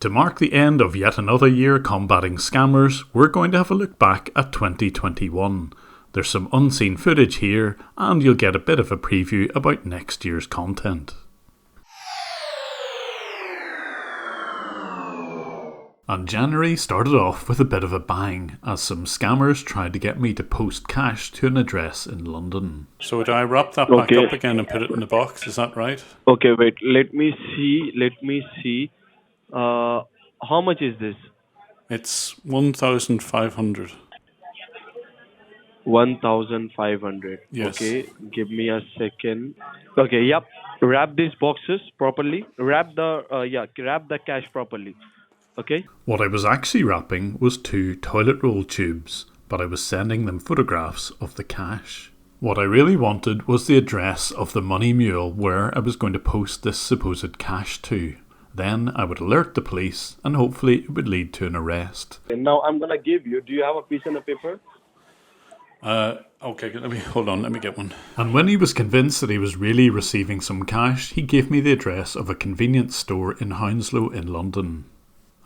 To mark the end of yet another year combating scammers, we're going to have a look back at 2021. There's some unseen footage here, and you'll get a bit of a preview about next year's content. And January started off with a bit of a bang, as some scammers tried to get me to post cash to an address in London. So would I wrap that back up again and put it in the box, is that right? Okay, wait, let me see. How much is this? It's 1,500. 1,500. Yes. Okay, give me a second. Okay, yep. Wrap these boxes properly. Wrap the cash properly. Okay. What I was actually wrapping was 2 toilet roll tubes, but I was sending them photographs of the cash. What I really wanted was the address of the money mule where I was going to post this supposed cash to. Then I would alert the police and hopefully it would lead to an arrest. And now I'm gonna give you. Do you have a piece and a paper? Okay, let me get one. And when he was convinced that he was really receiving some cash, he gave me the address of a convenience store in Hounslow in London.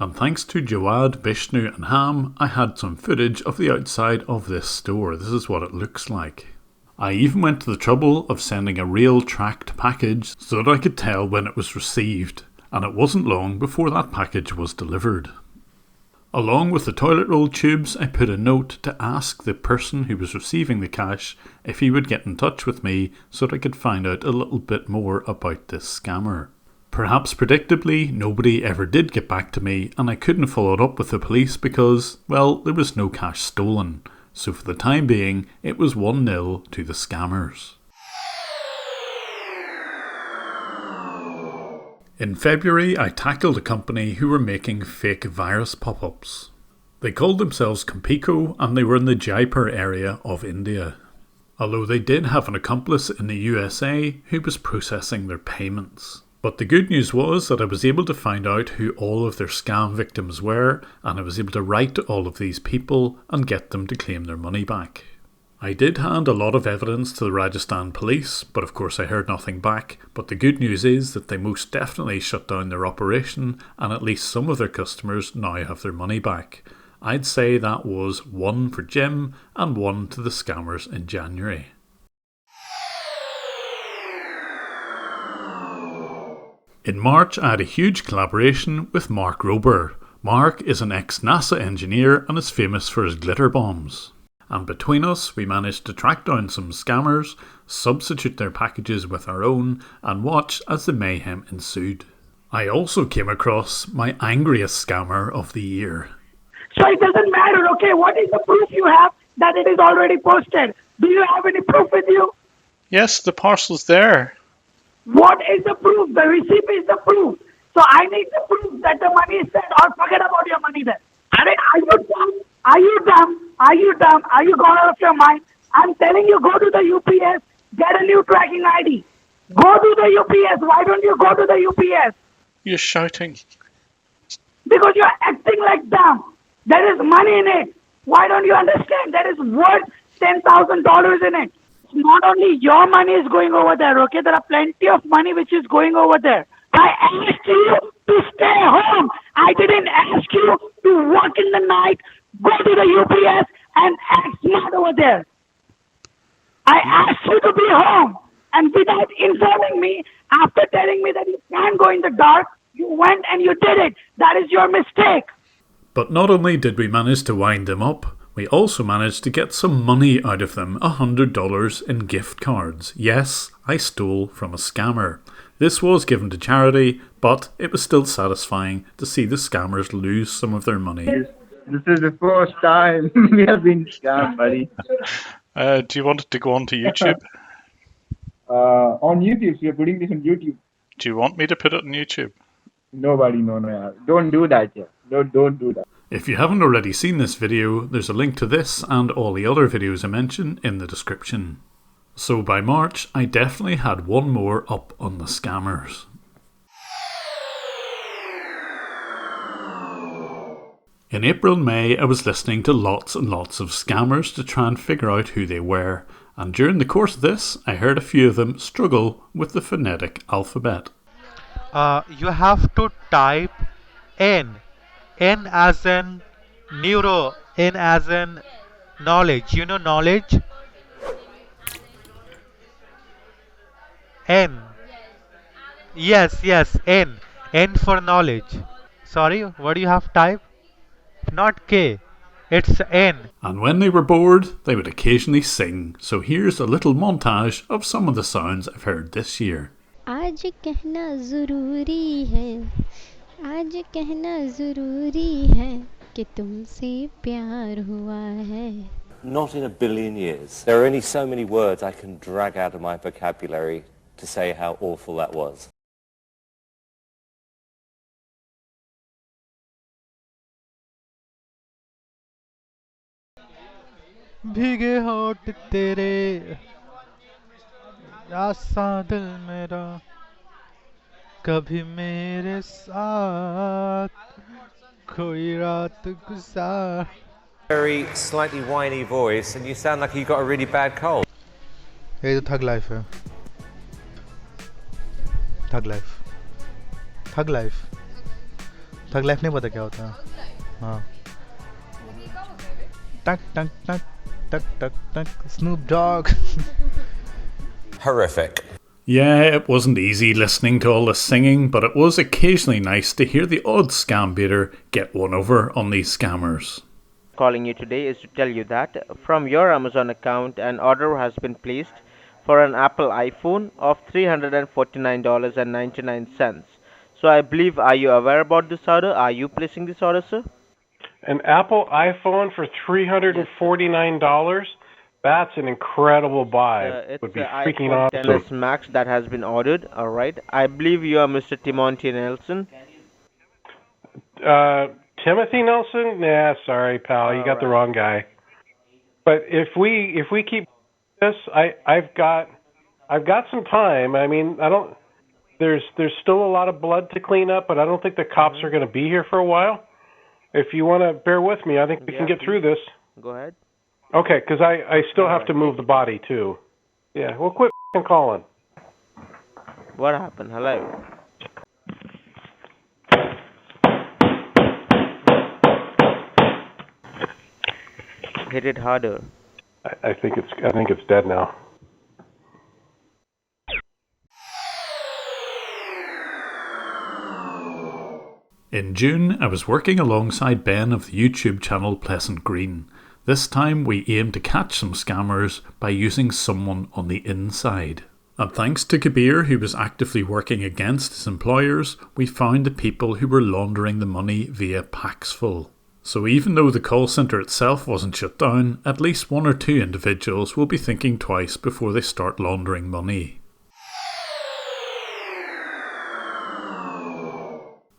And thanks to Jawad, Vishnu and Ham, I had some footage of the outside of this store. This is what it looks like. I even went to the trouble of sending a real tracked package so that I could tell when it was received, and it wasn't long before that package was delivered. Along with the toilet roll tubes, I put a note to ask the person who was receiving the cash if he would get in touch with me so that I could find out a little bit more about this scammer. Perhaps predictably, nobody ever did get back to me, and I couldn't follow it up with the police because, well, there was no cash stolen. So for the time being, it was 1-0 to the scammers. In February, I tackled a company who were making fake virus pop-ups. They called themselves Pico, and they were in the Jaipur area of India. Although they did have an accomplice in the USA who was processing their payments. But the good news was that I was able to find out who all of their scam victims were, and I was able to write to all of these people and get them to claim their money back. I did hand a lot of evidence to the Rajasthan police, but of course I heard nothing back. But the good news is that they most definitely shut down their operation, and at least some of their customers now have their money back. I'd say that was 1 for Jim and 1 to the scammers in January. In March, I had a huge collaboration with Mark Rober. Mark is an ex-NASA engineer and is famous for his glitter bombs. And between us, we managed to track down some scammers, substitute their packages with our own, and watch as the mayhem ensued. I also came across my angriest scammer of the year. So it doesn't matter, okay, what is the proof you have that it is already posted? Do you have any proof with you? Yes, the parcel's there. What is the proof? The receipt is the proof. So I need the proof that the money is sent, or forget about your money then. I mean, are you dumb? Are you dumb? Are you dumb? Are you gone out of your mind? I'm telling you, go to the UPS, get a new tracking ID. Go to the UPS. Why don't you go to the UPS? You're shouting. Because you're acting like dumb. There is money in it. Why don't you understand? There is worth $10,000 in it. Not only your money is going over there, okay? There are plenty of money which is going over there. I asked you to stay home. I didn't ask you to work in the night, go to the UPS and act smart over there. I asked you to be home. And without informing me, after telling me that you can't go in the dark, you went and you did it. That is your mistake. But not only did we manage to wind them up, we also managed to get some money out of them, $100 in gift cards. Yes, I stole from a scammer. This was given to charity, but it was still satisfying to see the scammers lose some of their money. This is the first time we have been scammed, buddy. Do you want it to go on to YouTube? On YouTube, you're putting this on YouTube. Do you want me to put it on YouTube? Nobody, no. Don't do that yet. Don't do that. If you haven't already seen this video, there's a link to this and all the other videos I mentioned in the description. So by March, I definitely had one more up on the scammers. In April and May, I was listening to lots and lots of scammers to try and figure out who they were, and during the course of this, I heard a few of them struggle with the phonetic alphabet. You have to type N. N as in neuro. N as in knowledge. You know knowledge? N. Yes, yes, N. N for knowledge. Sorry, what do you have type? Not K. It's N. And when they were bored, they would occasionally sing. So here's a little montage of some of the sounds I've heard this year. आज कहना ज़रूरी है, आज कहना ज़रूरी है कि तुमसे प्यार हुआ है. Not in a billion years. There are only so many words I can drag out of my vocabulary to say how awful that was. भीगे होठ तेरे आसा दिल मेरा कभी मेरे साथ कोई रात गुजार. Very slightly whiny voice, and you sound like you got a really bad cold. ये तो थग लाइफ है. थग लाइफ. थग लाइफ. थग लाइफ नहीं पता क्या होता है. हाँ. टक टक टक टक टक टक. Snoop Dogg. Horrific. Yeah, it wasn't easy listening to all the singing, but it was occasionally nice to hear the odd scam baiter get one over on these scammers. Calling you today is to tell you that from your Amazon account an order has been placed for an Apple iPhone of $349.99. So I believe, are you aware about this order? Are you placing this order, sir? An Apple iPhone for $349? That's an incredible buy. It's Would be the freaking iPhone awesome. XS Max that has been ordered. All right. I believe you are Mr. Timothy Nelson. Timothy Nelson? Nah, sorry, pal. You got the wrong guy. But if we keep this, I've got some time. I mean, I don't. There's still a lot of blood to clean up, but I don't think the cops are going to be here for a while. If you want to bear with me, I think we can get through this. Go ahead. Okay, because I still have to move the body too. Yeah, well, quit calling. What happened? Hello. Hit it harder. I think it's dead now. In June, I was working alongside Ben of the YouTube channel Pleasant Green. This time we aimed to catch some scammers by using someone on the inside. And thanks to Kabir, who was actively working against his employers, we found the people who were laundering the money via Paxful. So even though the call centre itself wasn't shut down, at least one or two individuals will be thinking twice before they start laundering money.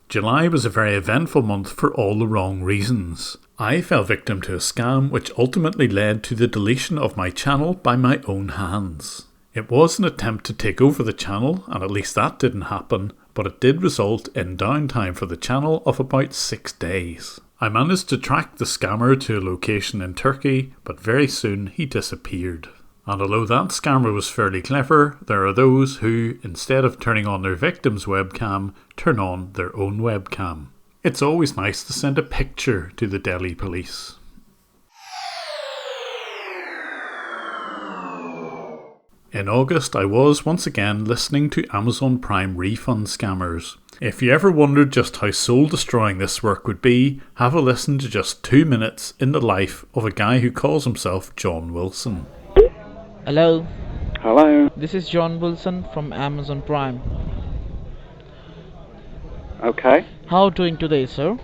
July was a very eventful month for all the wrong reasons. I fell victim to a scam which ultimately led to the deletion of my channel by my own hands. It was an attempt to take over the channel, and at least that didn't happen, but it did result in downtime for the channel of about 6 days. I managed to track the scammer to a location in Turkey, but very soon he disappeared. And although that scammer was fairly clever, there are those who, instead of turning on their victim's webcam, turn on their own webcam. It's always nice to send a picture to the Delhi police. In August, I was once again listening to Amazon Prime refund scammers. If you ever wondered just how soul-destroying this work would be, have a listen to just 2 minutes in the life of a guy who calls himself John Wilson. Hello. Hello. This is John Wilson from Amazon Prime. Okay. How doing today, sir?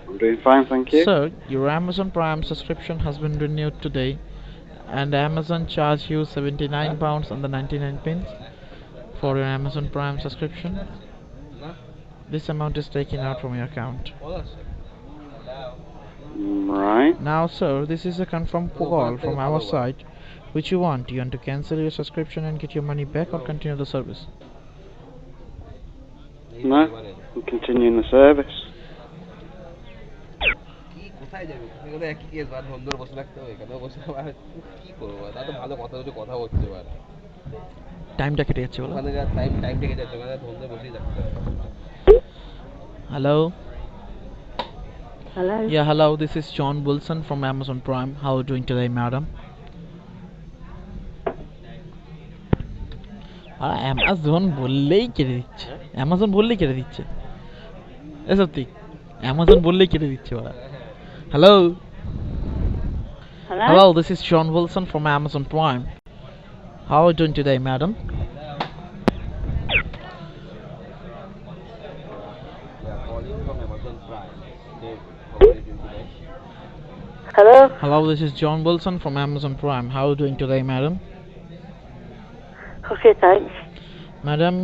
I'm doing fine, thank you. Sir, your Amazon Prime subscription has been renewed today, and Amazon charged you £79 and 99 pence for your Amazon Prime subscription. This amount is taken out from your account. Right. Now, sir, this is a confirmed call from our side. Which you want? Do you want to cancel your subscription and get your money back, or continue the service? No, I'm continuing the service. টাইমটা কেটে যাচ্ছে বলো। Hello? Hello? Yeah, hello, this is John Wilson from Amazon Prime. How are you doing today, madam? Amazon বললেই কেটে দিচ্ছে, Amazon বললেই কেটে দিচ্ছে, এ সত্যি অ্যামাজন বললেই কেটে দিচ্ছে ওরা। Hello Hello? hello, this is John Wilson from Amazon Prime. How are you doing today, madam? Hello? Hello, this is John Wilson from Amazon Prime. How are you doing today, madam? Okay, thanks. Madam,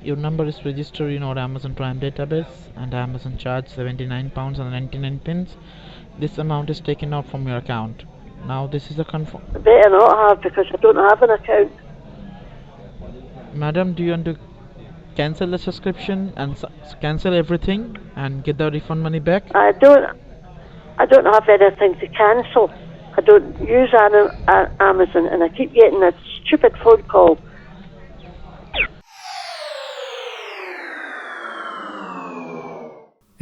your number is registered in our Amazon Prime database, and Amazon charged £79 and 99 pence. This amount is taken out from your account. Now this is a confirm. I better not have because I don't have an account. Madam, do you want to cancel the subscription and cancel everything and get the refund money back? I don't have anything to cancel. I don't use Amazon, and I keep getting a stupid phone call.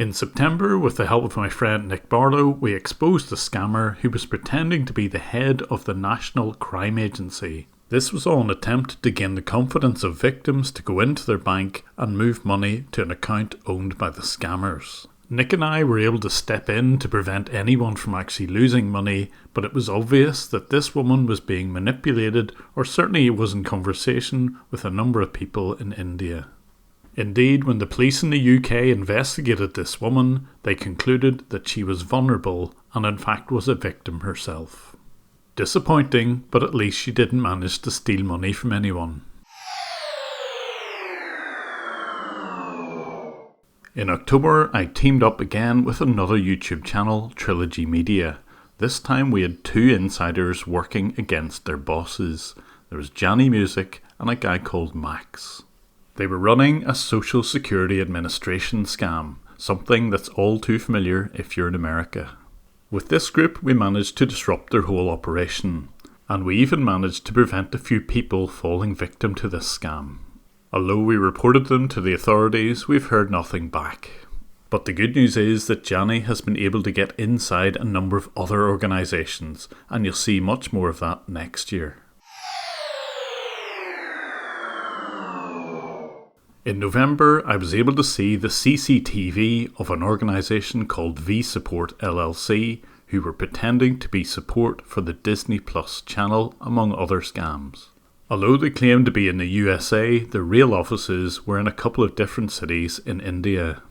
In September, with the help of my friend Nick Barlow, we exposed a scammer who was pretending to be the head of the National Crime Agency. This was all an attempt to gain the confidence of victims to go into their bank and move money to an account owned by the scammers. Nick and I were able to step in to prevent anyone from actually losing money, but it was obvious that this woman was being manipulated, or certainly was in conversation with a number of people in India. Indeed, when the police in the UK investigated this woman, they concluded that she was vulnerable and in fact was a victim herself. Disappointing, but at least she didn't manage to steal money from anyone. In October, I teamed up again with another YouTube channel, Trilogy Media. This time we had two insiders working against their bosses. There was Johnny Music and a guy called Max. They were running a Social Security Administration scam, something that's all too familiar if you're in America. With this group, we managed to disrupt their whole operation, and we even managed to prevent a few people falling victim to this scam. Although we reported them to the authorities, we've heard nothing back. But the good news is that Johnny has been able to get inside a number of other organisations, and you'll see much more of that next year. In November, I was able to see the CCTV of an organisation called V-Support LLC, who were pretending to be support for the Disney Plus channel, among other scams. Although they claimed to be in the USA, the real offices were in a couple of different cities in India.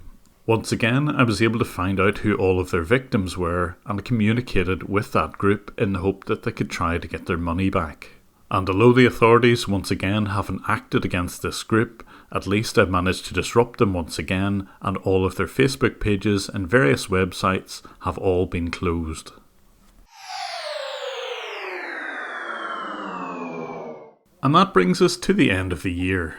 Once again, I was able to find out who all of their victims were and communicated with that group in the hope that they could try to get their money back. And although the authorities once again haven't acted against this group, at least I've managed to disrupt them once again, and all of their Facebook pages and various websites have all been closed. And that brings us to the end of the year.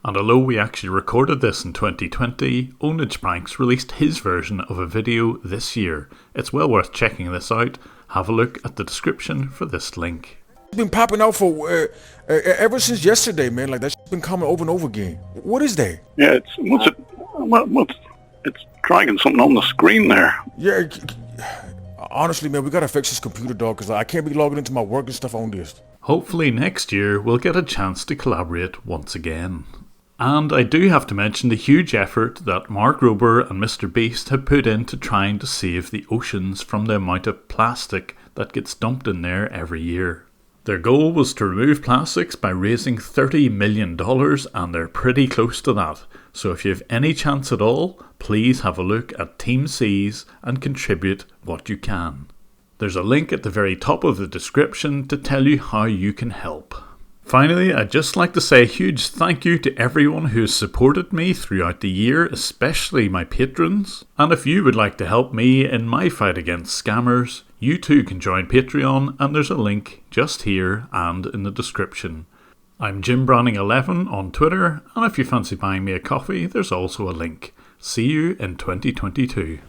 And although we actually recorded this in 2020, Ownage Pranks released his version of a video this year. It's well worth checking this out. Have a look at the description for this link. It's been popping out for ever since yesterday, man. Like that's been coming over and over again. What is that? Yeah, it's dragging something on the screen there. Yeah, honestly, man, we gotta fix this computer, dog, because I can't be logging into my work and stuff on this. Hopefully next year we'll get a chance to collaborate once again. And I do have to mention the huge effort that Mark Rober and Mr. Beast have put into trying to save the oceans from the amount of plastic that gets dumped in there every year. Their goal was to remove plastics by raising $30 million, and they're pretty close to that. So if you have any chance at all, please have a look at Team C's and contribute what you can. There's a link at the very top of the description to tell you how you can help. Finally, I'd just like to say a huge thank you to everyone who has supported me throughout the year, especially my patrons. And if you would like to help me in my fight against scammers, you too can join Patreon, and there's a link just here and in the description. I'm Jim Browning11 on Twitter, and if you fancy buying me a coffee, there's also a link. See you in 2022.